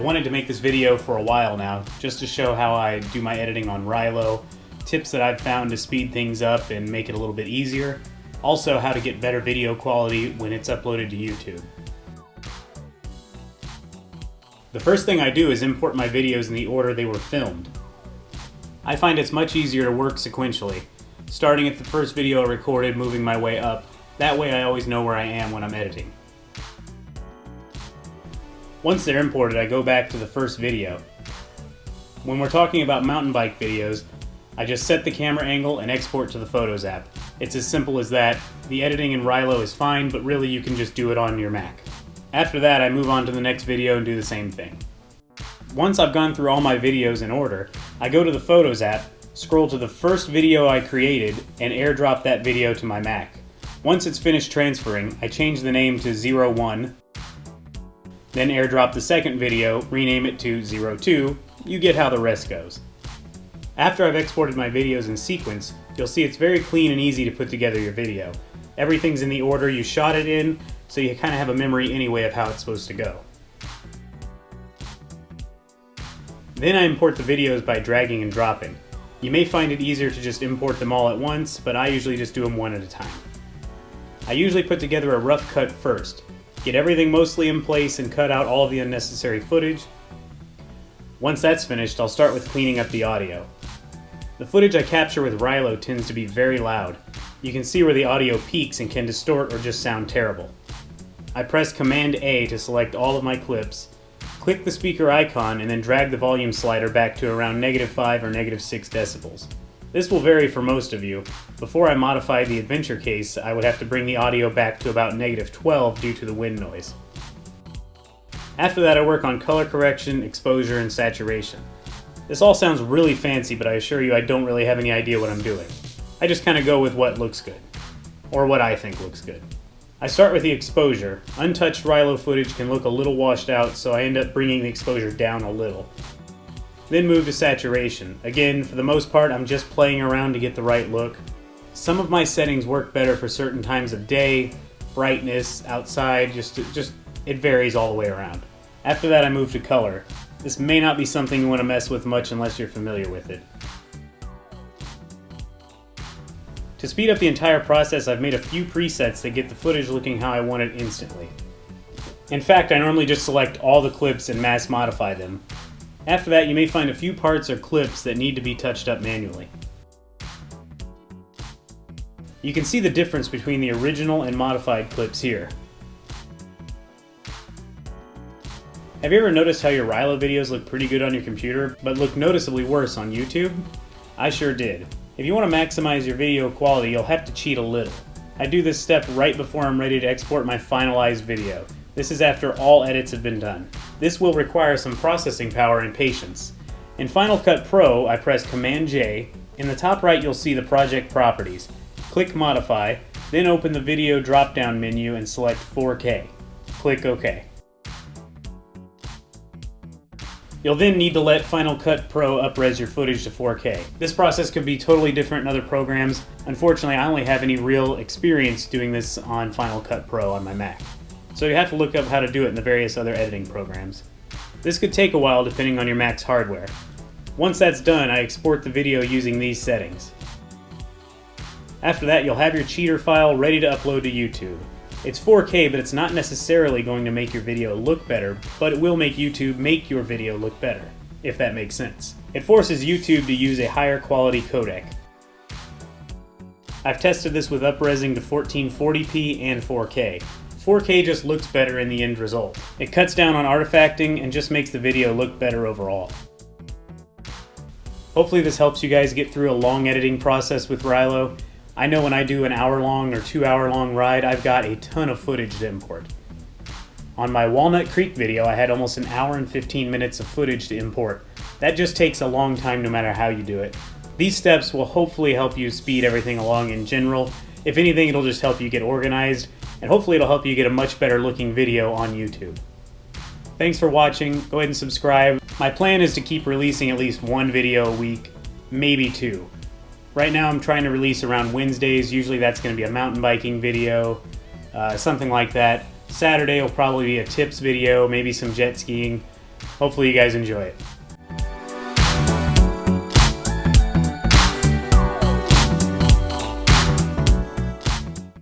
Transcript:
wanted to make this video for a while now, just to show how I do my editing on Rylo, tips that I've found to speed things up and make it a little bit easier, also how to get better video quality when it's uploaded to YouTube. The first thing I do is import my videos in the order they were filmed. I find it's much easier to work sequentially, starting at the first video I recorded, moving my way up. That way I always know where I am when I'm editing. Once they're imported, I go back to the first video. When we're talking about mountain bike videos, I just set the camera angle and export to the Photos app. It's as simple as that. The editing in Rylo is fine, but really you can just do it on your Mac. After that, I move on to the next video and do the same thing. Once I've gone through all my videos in order, I go to the Photos app, scroll to the first video I created, and airdrop that video to my Mac. Once it's finished transferring, I change the name to 01, then airdrop the second video, rename it to 02. You get how the rest goes. After I've exported my videos in sequence, you'll see it's very clean and easy to put together your video. Everything's in the order you shot it in, so you kind of have a memory anyway of how it's supposed to go. Then I import the videos by dragging and dropping. You may find it easier to just import them all at once, but I usually just do them one at a time. I usually put together a rough cut first, get everything mostly in place and cut out all of the unnecessary footage. Once that's finished, I'll start with cleaning up the audio. The footage I capture with Rylo tends to be very loud. You can see where the audio peaks and can distort or just sound terrible. I press Command A to select all of my clips, click the speaker icon, and then drag the volume slider back to around -5 or -6 decibels. This will vary for most of you. Before I modify the adventure case, I would have to bring the audio back to about -12 due to the wind noise. After that, I work on color correction, exposure, and saturation. This all sounds really fancy, but I assure you I don't really have any idea what I'm doing. I just kind of go with what looks good, or what I think looks good. I start with the exposure. Untouched Rylo footage can look a little washed out, so I end up bringing the exposure down a little. Then move to saturation. Again, for the most part, I'm just playing around to get the right look. Some of my settings work better for certain times of day, brightness, outside, it varies all the way around. After that, I move to color. This may not be something you want to mess with much unless you're familiar with it. To speed up the entire process, I've made a few presets that get the footage looking how I want it instantly. In fact, I normally just select all the clips and mass modify them. After that, you may find a few parts or clips that need to be touched up manually. You can see the difference between the original and modified clips here. Have you ever noticed how your Rylo videos look pretty good on your computer, but look noticeably worse on YouTube? I sure did. If you want to maximize your video quality, you'll have to cheat a little. I do this step right before I'm ready to export my finalized video. This is after all edits have been done. This will require some processing power and patience. In Final Cut Pro, I press Command J. In the top right, you'll see the project properties. Click Modify, then open the video drop-down menu and select 4K. Click OK. You'll then need to let Final Cut Pro up-res your footage to 4K. This process could be totally different in other programs. Unfortunately, I only have any real experience doing this on Final Cut Pro on my Mac. So you have to look up how to do it in the various other editing programs. This could take a while depending on your Mac's hardware. Once that's done, I export the video using these settings. After that, you'll have your cheater file ready to upload to YouTube. It's 4K, but it's not necessarily going to make your video look better, but it will make YouTube make your video look better, if that makes sense. It forces YouTube to use a higher quality codec. I've tested this with up-resing to 1440p and 4K. 4K just looks better in the end result. It cuts down on artifacting and just makes the video look better overall. Hopefully this helps you guys get through a long editing process with Rylo. I know when I do an hour-long or 2-hour-long ride, I've got a ton of footage to import. On my Walnut Creek video, I had almost an hour and 15 minutes of footage to import. That just takes a long time no matter how you do it. These steps will hopefully help you speed everything along in general. If anything, it'll just help you get organized, and hopefully it'll help you get a much better looking video on YouTube. Thanks for watching. Go ahead and subscribe. My plan is to keep releasing at least one video a week, maybe two. Right now I'm trying to release around Wednesdays. Usually that's going to be a mountain biking video, something like that. Saturday will probably be a tips video, maybe some jet skiing. Hopefully you guys enjoy it.